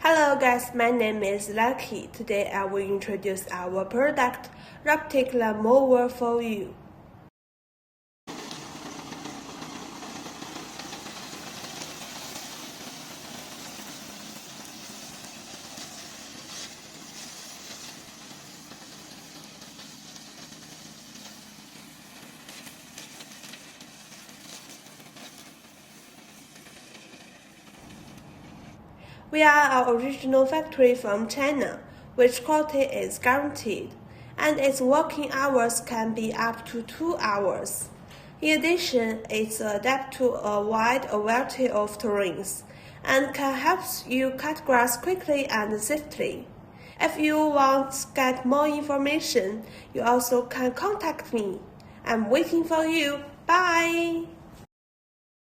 Hello guys, my name is Lucky. Today I will introduce our product, Particular mower for you. We are our original factory from China, which quality is guaranteed, and its working hours can be up to 2 hours. In addition, it's adapted to a wide variety of terrains and can help you cut grass quickly and safely. If you want to get more information, you also can contact me. I'm waiting for you. Bye!